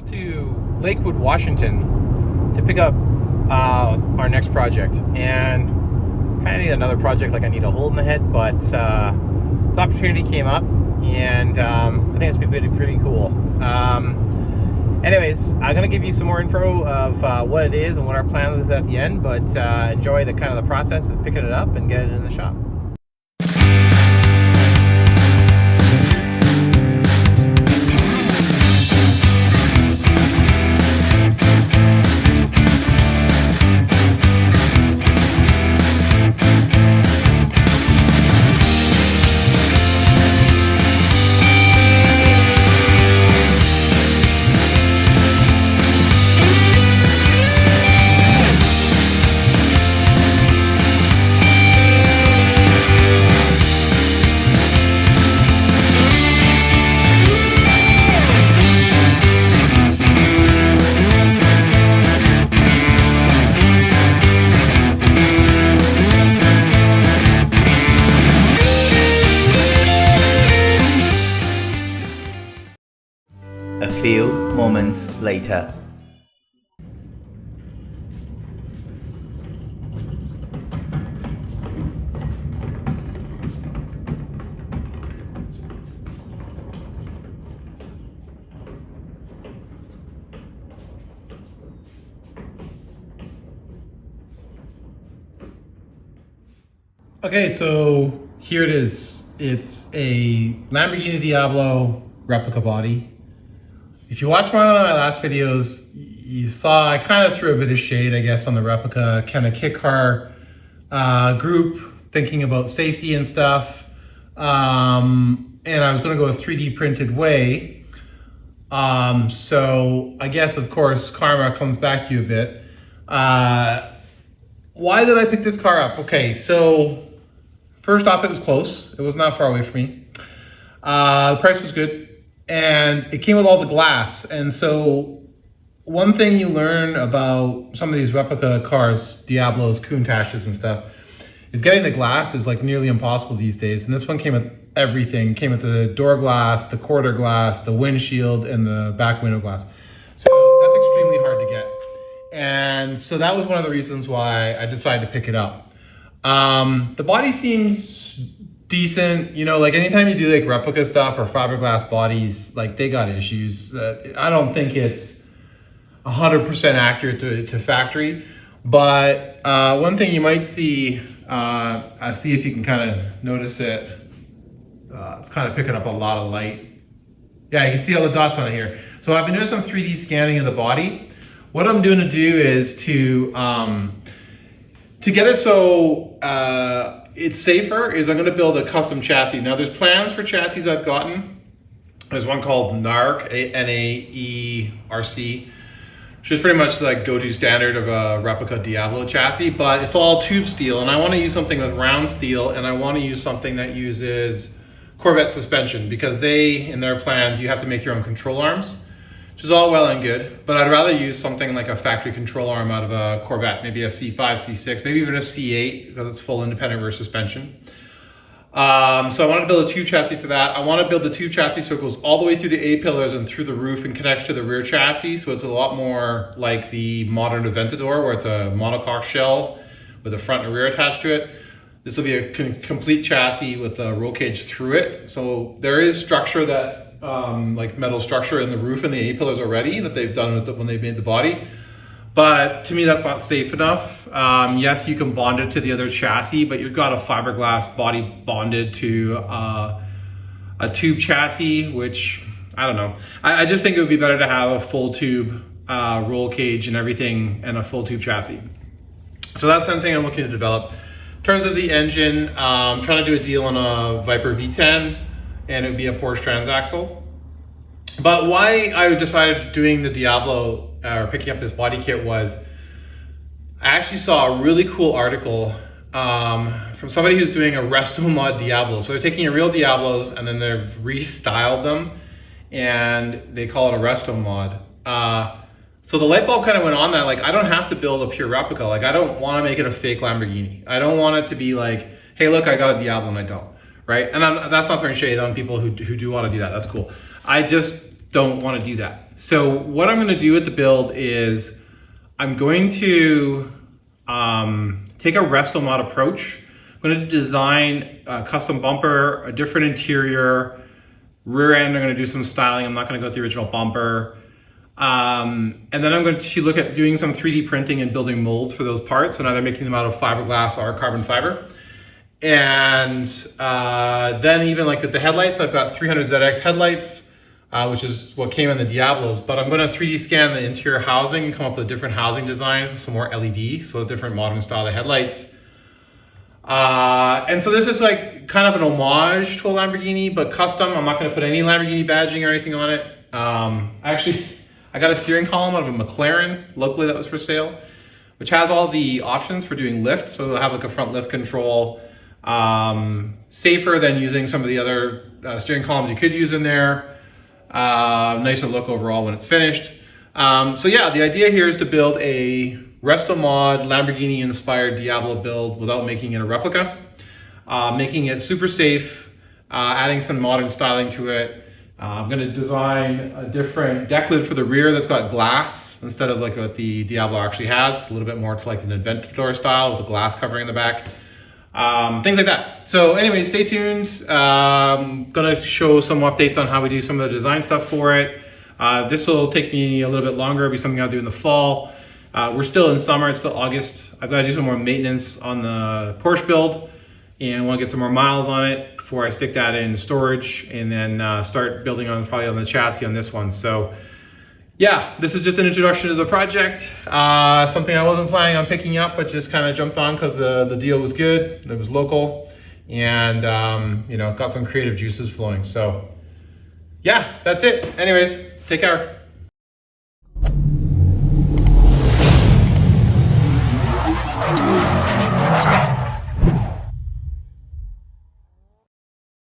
off to Lakewood, Washington to pick up our next project, and kind of need another project. Like, I need a hole in the head, but this opportunity came up, and I think it's going to be pretty cool. Anyways, I'm going to give you some more info of what it is and what our plan is at the end, but enjoy the kind of the process of picking it up and get it in the shop. A few moments later. Okay, so here it is. It's a Lamborghini Diablo replica body. If you watched one of my last videos, you saw I kind of threw a bit of shade, I guess, on the replica kind of kit car group, thinking about safety and stuff. And I was going to go a 3D printed way. So I guess, of course, karma comes back to you a bit. Why did I pick this car up? Okay, so first off, it was close. It was not far away from me. The price was good. And it came with all the glass. And so one thing you learn about some of these replica cars, Diablos, Countaches and stuff, is getting the glass is like nearly impossible these days. And this one came with everything. Came with the door glass, the quarter glass, the windshield, and the back window glass. So that's extremely hard to get. And so that was one of the reasons why I decided to pick it up. The body seems decent, you know, like anytime you do like replica stuff or fiberglass bodies, like they got issues. I don't think it's 100% accurate to factory, but one thing you might see, I see if you can kind of notice it. It's kind of picking up a lot of light. Yeah, you can see all the dots on it here. So I've been doing some 3D scanning of the body. What I'm doing to do is to get it so it's safer is I'm going to build a custom chassis. Now there's plans for chassis I've gotten. There's one called NARC, N-A-E-R-C, which is pretty much like go-to standard of a replica Diablo chassis, but it's all tube steel, and I want to use something with round steel, and I want to use something that uses Corvette suspension, because they, in their plans, you have to make your own control arms, which is all well and good, but I'd rather use something like a factory control arm out of a Corvette, maybe a C5, C6, maybe even a C8, because it's full independent rear suspension. So I want to build a tube chassis for that. I want to build the tube chassis so it goes all the way through the A-pillars and through the roof and connects to the rear chassis, so it's a lot more like the modern Aventador, where it's a monocoque shell with a front and rear attached to it. This will be a complete chassis with a roll cage through it. So there is structure that's like metal structure in the roof and the A-pillars already that they've done with when they made the body. But to me, that's not safe enough. Yes, you can bond it to the other chassis, but you've got a fiberglass body bonded to a tube chassis, which I don't know. I just think it would be better to have a full tube roll cage and everything and a full tube chassis. So that's something I'm looking to develop. In terms of the engine, I'm trying to do a deal on a Viper V10, and it would be a Porsche transaxle. But why I decided doing the Diablo, or picking up this body kit, was I actually saw a really cool article from somebody who's doing a resto mod Diablo. So they're taking your real Diablos and then they've restyled them, and they call it a resto mod. So the light bulb kind of went on that, like, I don't have to build a pure replica. Like, I don't want to make it a fake Lamborghini. I don't want it to be like, hey, look, I got a Diablo and I don't, right? And that's not throwing shade on people who do want to do that. That's cool. I just don't want to do that. So what I'm going to do with the build is I'm going to take a resto mod approach. I'm going to design a custom bumper, a different interior, rear end. I'm going to do some styling. I'm not going to go with the original bumper. And then I'm going to look at doing some 3D printing and building molds for those parts, and either making them out of fiberglass or carbon fiber. And then even like the headlights, I've got 300ZX headlights, which is what came in the Diablos, but I'm going to 3D scan the interior housing and come up with a different housing design, some more LED, so a different modern style of headlights. And so this is like kind of an homage to a Lamborghini, but custom. I'm not going to put any Lamborghini badging or anything on it. I got a steering column out of a McLaren locally that was for sale, which has all the options for doing lift. So it'll have like a front lift control, safer than using some of the other steering columns you could use in there. Nicer look overall when it's finished. So yeah, the idea here is to build a resto mod Lamborghini inspired Diablo build without making it a replica, making it super safe, adding some modern styling to it. I'm going to design a different deck lid for the rear that's got glass instead of like what the Diablo actually has, a little bit more to like an Inventor style with a glass covering in the back. Things like that. So anyway, stay tuned. I'm going to show some updates on how we do some of the design stuff for it. This will take me a little bit longer. It'll be something I'll do in the fall. We're still in summer. It's still August. I've got to do some more maintenance on the Porsche build and want to get some more miles on it before I stick that in storage and then start building on probably on the chassis on this one. So yeah, this is just an introduction to the project. Something I wasn't planning on picking up, but just kind of jumped on because the deal was good. It was local, and got some creative juices flowing. So yeah, that's it. Anyways, take care.